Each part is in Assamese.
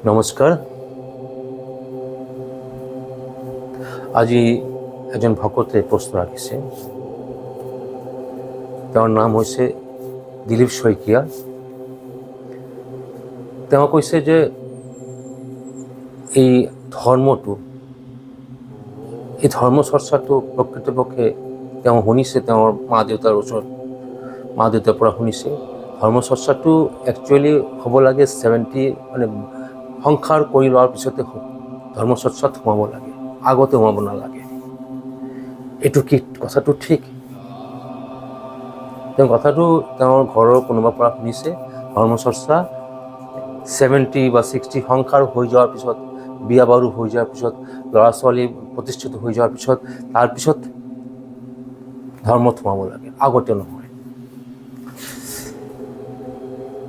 নমস্কাৰ। আজি এজন ভকতে প্ৰশ্ন ৰাখিছে। তেওঁৰ নাম হৈছে দিলীপ শইকীয়া। তেওঁ কৈছে যে এই ধৰ্ম চৰ্চাটো প্ৰকৃতপক্ষে তেওঁ শুনিছে, তেওঁৰ মা দেউতাৰ পৰা শুনিছে। ধৰ্ম চৰ্চাটো একচুৱেলি হ'ব লাগে 70 মানে সংসাৰ কৰি লোৱাৰ পিছতে ধৰ্ম চৰ্চাত সোমাব লাগে, আগতে সোমাব নালাগে। এইটো কি কথাটো ঠিক? তেওঁ কথাটো তেওঁৰ ঘৰৰ কোনোবাৰ পৰা শুনিছে। ধৰ্ম চৰ্চা 70 বা 60 সংসাৰ হৈ যোৱাৰ পিছত, বিয়া বাৰু হৈ যোৱাৰ পিছত, ল'ৰা ছোৱালী প্ৰতিষ্ঠিত হৈ যোৱাৰ পিছত, তাৰপিছত ধৰ্মত সোমাব লাগে, আগতে নহয়।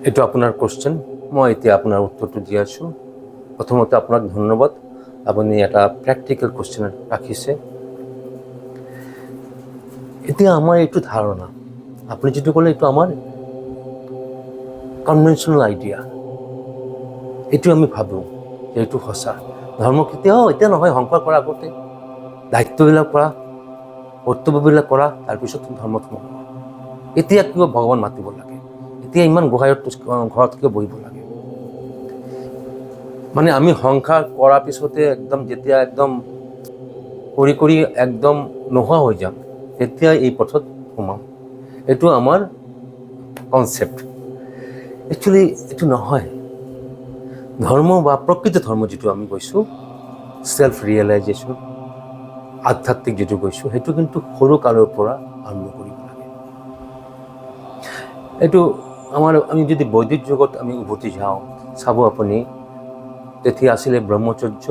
এইটো আপোনাৰ কোৱেশ্চন। মই এতিয়া আপোনাৰ উত্তৰটো দি আছোঁ। প্ৰথমতে আপোনাক ধন্যবাদ, আপুনি এটা প্ৰেক্টিকেল কোৱেশ্চন ৰাখিছে। এতিয়া আমাৰ এইটো ধাৰণা, আপুনি যিটো ক'লে এইটো আমাৰ কনভেনশ্যনেল আইডিয়া। এইটো আমি ভাবোঁ যে এইটো সঁচা। ধৰ্ম কেতিয়াও এতিয়া নহয়, সংসাৰ কৰাৰ আগতে দায়িত্ববিলাক কৰা, কৰ্তব্যবিলাক কৰা, তাৰপিছত ধৰ্মত সোমাব। এতিয়া কিয় ভগৱান মাতিব লাগে? এতিয়া ইমান ঘৰত কিয় বহিব লাগে? মানে আমি সংসাৰ কৰাৰ পিছতে যেতিয়া একদম কৰি একদম নোহোৱা হৈ যাম, তেতিয়া এই পথত সোমাম। এইটো আমাৰ কনচেপ্ট। একচুৱেলি এইটো নহয়। ধৰ্ম বা প্ৰকৃত ধৰ্ম যিটো আমি কৈছোঁ, চেল্ফ ৰিয়েলাইজেশ্যন, আধ্যাত্মিক যিটো কৈছোঁ, সেইটো কিন্তু সৰু কালৰ পৰা আৰম্ভ কৰিব লাগে। এইটো আমি যদি বৈদিক যুগত আমি উভতি যাওঁ, চাব আপুনি, তেতিয়া আছিলে ব্ৰহ্মচৰ্য।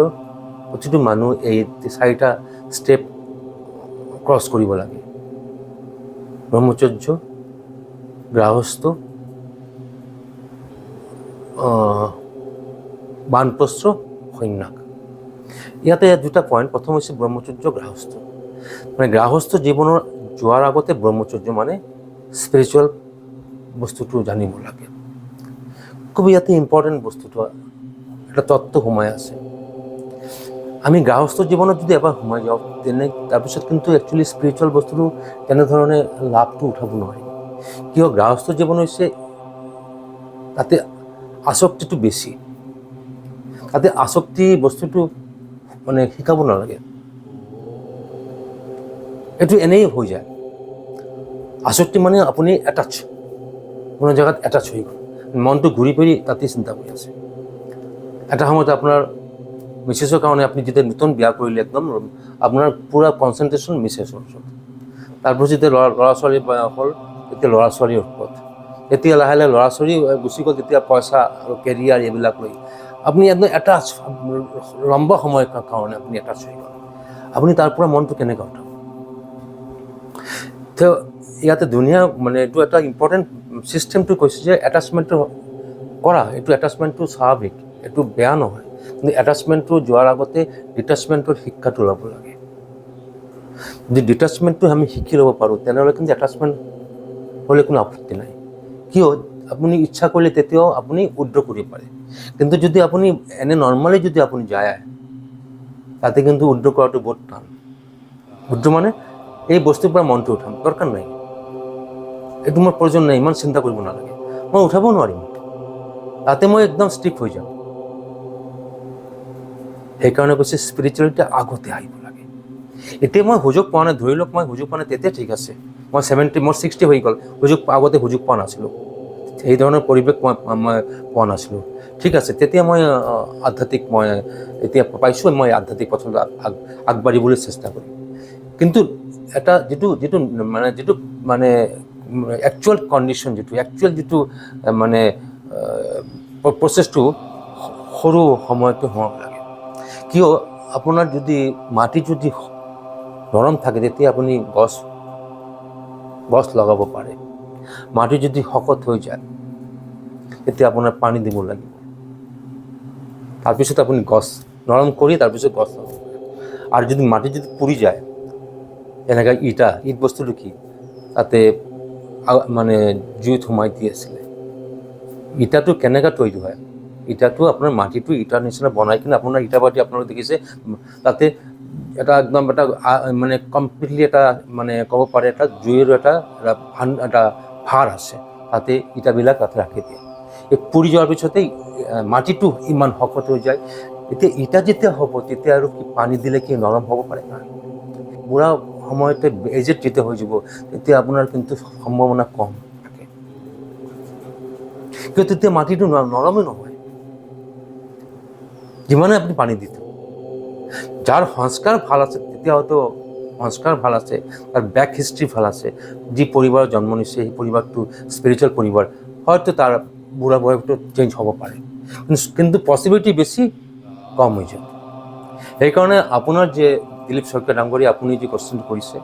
প্ৰতিটো মানুহ এই 4টা ষ্টেপ ক্ৰছ কৰিব লাগে: ব্ৰহ্মচৰ্য, গৃহস্থ, বানপ্ৰস্থ, সন্ন্যাস। ইয়াতে 2টা পইণ্ট। প্ৰথম হৈছে ব্ৰহ্মচৰ্য, গৃহস্থ। মানে গৃহস্থ জীৱনৰ যোৱাৰ আগতে ব্ৰহ্মচৰ্য মানে স্পিৰিচুৱেল বস্তুটো জানিব লাগে। খুব ইয়াতে ইম্পৰ্টেণ্ট বস্তুটো, এটা তত্ত্ব সোমাই আছে। আমি গৃহস্থ জীৱনত যদি এবাৰ সোমাই যাওঁ, তাৰপিছত কিন্তু একচুৱেলি স্পিৰিচুৱেল বস্তুটো তেনেধৰণে লাভটো উঠাব নোৱাৰিম। কিয়? গৃহস্থ জীৱন হৈছে, তাতে আসক্তিটো বেছি। তাতে আসক্তি বস্তুটো মানে শিকাব নালাগে, এইটো এনেই হৈ যায়। আসক্তি মানে আপুনি এটাচ, কোনো জেগাত এটাচ হৈ গ'ল, মনটো ঘূৰি ফুৰি তাতেই চিন্তা কৰি আছে। এটা সময়ত আপোনাৰ মিছেছৰ কাৰণে আপুনি যেতিয়া নতুন বিয়া কৰিলে, একদম আপোনাৰ পূৰা কনচেনট্ৰেশ্যন মিছেছৰ ওচৰত। তাৰপিছত যেতিয়া ল'ৰা ছোৱালী হ'ল, তেতিয়া ল'ৰা ছোৱালীৰ ওপৰত। এতিয়া লাহে লাহে ল'ৰা ছোৱালী গুচি গ'ল, তেতিয়া পইচা আৰু কেৰিয়াৰ এইবিলাক লৈ আপুনি একদম এটাচ, লম্বা সময়ৰ কাৰণে আপুনি এটাচ হৈ গ'ল। আপুনি তাৰ পৰা মনটো কেনেকৈ উঠাব? তো ইয়াতে মানে এইটো এটা ইম্পৰ্টেণ্ট ছিষ্টেমটো কৈছে যে এটাচমেণ্টটো কৰা, এইটো এটাচমেণ্টটো স্বাভাৱিক, এইটো বেয়া নহয়। কিন্তু এটাচমেণ্টটো যোৱাৰ আগতে ডিটাচমেণ্টৰ শিক্ষাটো ল'ব লাগে। যদি ডিটাচমেণ্টটো আমি শিকি ল'ব পাৰোঁ, তেনেহ'লে কিন্তু এটাচমেণ্ট হ'লে কোনো আপত্তি নাই। কিয়? আপুনি ইচ্ছা কৰিলে তেতিয়াও আপুনি উইথড্ৰ কৰিব পাৰে। কিন্তু যদি আপুনি এনে নৰ্মেলি যদি আপুনি যায়, তাতে কিন্তু উইথড্ৰ কৰাটো বহুত টান। উইথড্ৰ মানে এই বস্তুৰ পৰা মনটো উঠাম, দৰকাৰ নাই, এইটো মোৰ প্ৰয়োজন নাই, ইমান চিন্তা কৰিব নালাগে, মই উঠাব নোৱাৰিম, তাতে মই একদম ষ্টিক হৈ যাম। সেইকাৰণে কৈছে স্পিৰিচুৱেলিটি আগতে আহিব লাগে। এতিয়া মই সুযোগ পোৱা নাই, ধৰি লওক মই সুযোগ পোৱা নাই, তেতিয়া ঠিক আছে। মই 60 হৈ গ'ল, আগতে সুযোগ পোৱা নাছিলোঁ, সেই ধৰণৰ পৰিৱেশ মই পোৱা নাছিলোঁ। ঠিক আছে, তেতিয়া মই এতিয়া পাইছোঁ, মই আধ্যাত্মিক পথত আগবাঢ়িবলৈ চেষ্টা কৰিম। কিন্তু এটা যিটো একচুৱেল কণ্ডিশ্যন, যিটো মানে প্ৰচেছটো সৰু সময়তে সোমাব লাগে। কিয়? আপোনাৰ যদি মাটি যদি নৰম থাকে, তেতিয়া আপুনি গছ লগাব পাৰে। মাটি যদি শকত হৈ যায়, তেতিয়া আপোনাৰ পানী দিব লাগিব, তাৰপিছত আপুনি গছ নৰম কৰি তাৰপিছত গছ লগাব পাৰে। আৰু যদি মাটি পুৰি যায়, এনেকৈ ইট বস্তুটো কি, তাতে মানে জুইত সোমাই দি আছিলে। ইটাটো কেনেকৈ তৈরি হয়? ইটাটো আপোনাৰ মাটিটো ইটাৰ নিচিনা বনাই কিনে আপোনাৰ ইটা ভাটি আপোনালোকে দেখিছে, তাতে এটা একদম এটা মানে কমপ্লিটলি এটা মানে ক'ব পাৰে এটা জুইৰ এটা ভাৰ আছে, তাতে ইটাবিলাক তাতে ৰাখি দিয়ে। এই পুৰি যোৱাৰ পিছতেই মাটিটো ইমান শকত হৈ যায়। এতিয়া ইটা যেতিয়া হ'ব তেতিয়া আৰু কি পানী দিলে কি নৰম হ'ব পাৰে না? বুঢ়া সময়তে এজেড যেতিয়া হৈ যাব তেতিয়া আপোনাৰ কিন্তু সম্ভাৱনা কম থাকে, কিন্তু তেতিয়া মাটিটো নৰমেই নহয় যিমানে আপুনি পানী দি থাকক। যাৰ সংস্কাৰ ভাল আছে তেতিয়া হয়তো সংস্কাৰ ভাল আছে, তাৰ বেক হিষ্ট্ৰী ভাল আছে, যি পৰিবাৰত জন্ম নিছে সেই পৰিবাৰটো স্পিৰিচুৱেল পৰিবাৰ, হয়তো তাৰ বুঢ়া বয়সটো চেঞ্জ হ'ব পাৰে, কিন্তু পচিবিলিটি বেছি কম হৈ যায়। সেইকাৰণে আপোনাৰ যে দিলীপ শইকীয়া ডাঙৰীয়া আপুনি যি কুৱেশ্যনটো কৰিছে,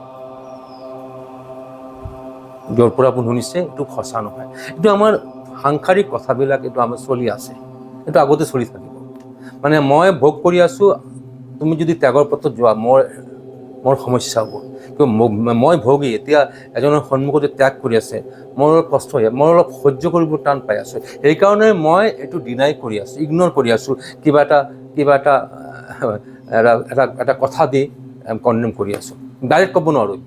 য'ৰ পৰা আপুনি শুনিছে, এইটো সঁচা নহয়। এইটো আমাৰ সাংসাৰিক কথাবিলাক এইটো আমাৰ চলি আছে, এইটো আগতে চলি থাকিব। মানে মই ভোগ কৰি আছোঁ, তুমি যদি ত্যাগৰ পথত যোৱা মোৰ সমস্যা হ'ব। কিন্তু মই ভোগী এতিয়া এজনৰ সন্মুখতে ত্যাগ কৰি আছে, মোৰ অলপ কষ্ট হয়, মই অলপ সহ্য কৰিব টান পাই আছোঁ। সেইকাৰণে মই এইটো ডিনাই কৰি আছোঁ, ইগন'ৰ কৰি আছোঁ, কিবা এটা কথা দি কণ্ডেম কৰি আছোঁ। ডাইৰেক্ট ক'ব নোৱাৰোঁ,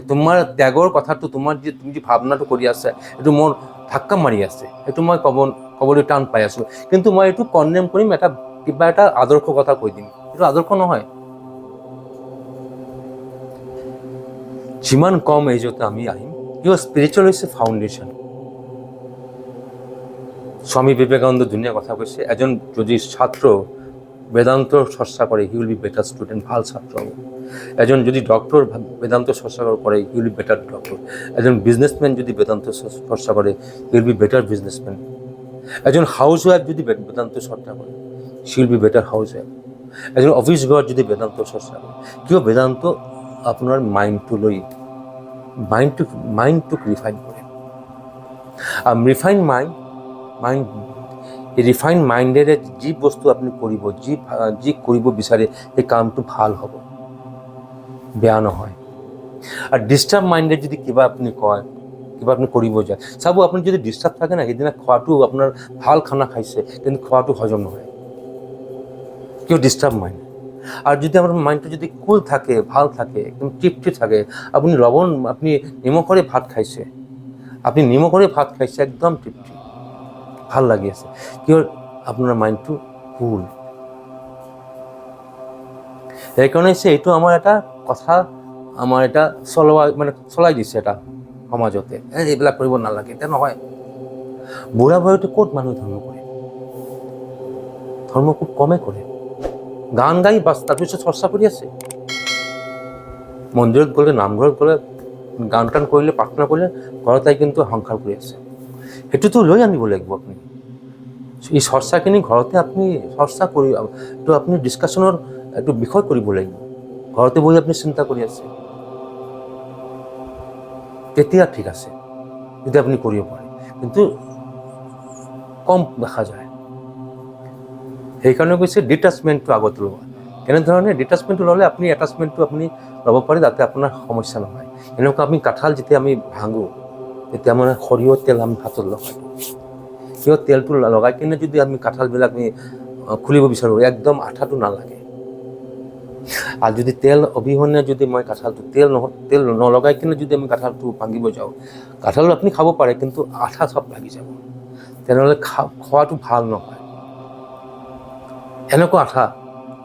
তোমাৰ ত্যাগৰ কথাটো তুমি যি ভাৱনাটো কৰি আছে এইটো মোৰ ধাক্কা মাৰি আছে, এইটো মই ক'বলৈ টান পাই আছোঁ। কিন্তু মই এইটো কণ্ডেম কৰিম, কিবা এটা আদৰ্শ কথা কৈ দিম, এইটো আদৰ্শ নহয়। যিমান কম এজতে আমি আহিম, কিয় স্পিৰিচুৱেল হৈছে ফাউণ্ডেশ্যন। স্বামী বিবেকানন্দ ধুনীয়া কথা কৈছে, এজন যদি ছাত্ৰ বেদান্ত চৰ্চা কৰে, he will be better student, ভাল ছাত্ৰ হ'ব। এজন যদি ডক্টৰ বেদান্ত চৰ্চা কৰে, he will be better doctor. এজন বিজনেছমেন যদি বেদান্ত চৰ্চা কৰে, he will be better businessman. এজন হাউচ ৱাইফ যদি বেদান্ত চৰ্চা কৰে, he will be better housewife. এজন অফিচ গোৱাৰ যদি বেদান্ত চৰ্চা কৰে, কিয় বেদান্ত আপোনাৰ মাইণ্ডটোক ৰিফাইন কৰে। আৰু ৰিফাইন মাইণ্ডেৰে যি বস্তু আপুনি কৰিব, যি কৰিব বিচাৰে সেই কামটো ভাল হ'ব, বেয়া নহয়। আৰু ডিষ্টাৰ্ব মাইণ্ডেড যদি কিবা আপুনি কয়, কিবা আপুনি কৰিব যায়, চাব আপুনি যদি ডিষ্টাৰ্ব থাকে না, সেইদিনা খোৱাটো আপোনাৰ ভাল খানা খাইছে কিন্তু খোৱাটো হজম নহয়, কিয় ডিষ্টাৰ্ব মাইণ্ড। আৰু যদি আপোনাৰ মাইণ্ডটো যদি কুল থাকে, ভাল থাকে, একদম তৃপ্তি থাকে, আপুনি নিমখৰে ভাত খাইছে, একদম তৃপ্তি, ভাল লাগি আছে, কিয় আপোনাৰ মাইণ্ডটো কুল। সেইকাৰণে এইটো আমাৰ এটা কথা, আমাৰ এটা চলাই দিছে এটা সমাজতে, এইবিলাক কৰিব নালাগে, এতিয়া নহয়। বুঢ়া বয়সতে ক'ত মানুহে ধৰ্ম কৰে, ধৰ্ম খুব কমে কৰে। গান গাই বাছ তাৰপিছত চৰ্চা কৰি আছে। মন্দিৰত গ'লে, নামঘৰত গ'লে, গান টান কৰিলে, প্ৰাৰ্থনা কৰিলে, ঘৰত আহি কিন্তু সংসাৰ কৰি আছে। সেইটোতো লৈ আনিব লাগিব আপুনি। এই চৰ্চাখিনি ঘৰতে আপুনি চৰ্চা কৰি, এইটো আপুনি ডিছকাশ্যনৰ এইটো বিষয় কৰিব লাগিব। ঘৰতে বহি আপুনি চিন্তা কৰি আছে, তেতিয়া ঠিক আছে, যদি আপুনি কৰিব পাৰে, কিন্তু কম দেখা যায়। সেইকাৰণে কৈছে ডিটাচমেণ্টটো আগত লোৱা। কেনেধৰণে ডিটাচমেণ্টটো ল'লে আপুনি এটাচমেণ্টটো আপুনি ল'ব পাৰে, যাতে আপোনাৰ সমস্যা নহয়। এনেকুৱা আমি কাঁঠাল যেতিয়া আমি ভাঙোঁ, তেতিয়া মানে সৰিয়হৰ তেল আমি হাতত লগাই দিওঁ। কিয় তেলটো লগাই কিনে যদি আমি কাঁঠালবিলাক আমি খুলিব বিচাৰোঁ, একদম আঠাটো নালাগে। আৰু যদি তেল অবিহনে যদি মই তেল নলগাই কিনে যদি আমি কাঁঠালটো ভাঙিব যাওঁ, কাঁঠাল আপুনি খাব পাৰে, কিন্তু আঠা চব লাগি যাব, তেনেহ'লে খোৱাটো ভাল নহয়। এনেকুৱা আঠা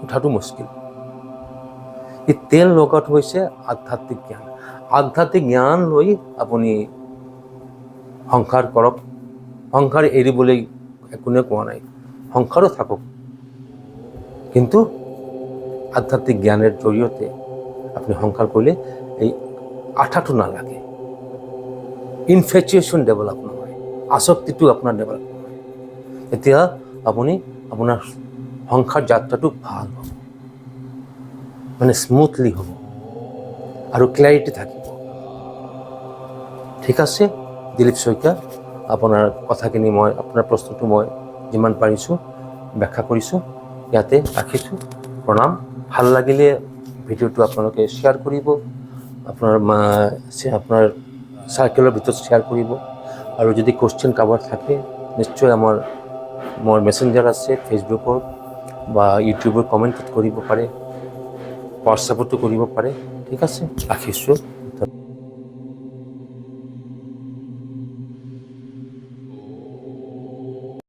উঠাটো মুস্কিল। এই তেল লগোৱাটো হৈছে আধ্যাত্মিক জ্ঞান। আধ্যাত্মিক জ্ঞান লৈ আপুনি সংসাৰ কৰক। সংসাৰ এৰিবলৈ কোনে কোৱা নাই, সংসাৰো থাকক, কিন্তু আধ্যাত্মিক জ্ঞানৰ জৰিয়তে আপুনি সংসাৰ কৰিলে এই আঠাটো নালাগে, ইনফেচুৱেশ্যন ডেভেলপ নহয়, আসক্তিটো আপোনাৰ ডেভেলপ নহয়। এতিয়া আপুনি আপোনাৰ সংসাৰ যাত্ৰাটো ভাল হ'ব, মানে স্মুথলি হ'ব, আৰু ক্লেৰিটি থাকিব। ঠিক আছে দিলীপ শইকীয়া, আপোনাৰ কথাখিনি আপোনাৰ প্ৰশ্নটো মই যিমান পাৰিছোঁ ব্যাখ্যা কৰিছোঁ, ইয়াতে ৰাখিছোঁ। প্ৰণাম। ভাল লাগিলে ভিডিঅ'টো আপোনালোকে শ্বেয়াৰ কৰিব, আপোনাৰ চাৰ্কেলৰ ভিতৰত শ্বেয়াৰ কৰিব, আৰু যদি কুৱেশ্যন কাৰোবাৰ থাকে নিশ্চয় আমাৰ মোৰ মেছেঞ্জাৰ আছে, ফেচবুকৰ বা ইউটিউবৰ কমেণ্টত কৰিব পাৰে, হোৱাটছএপতো কৰিব পাৰে। ঠিক আছে, ৰাখিছোঁ।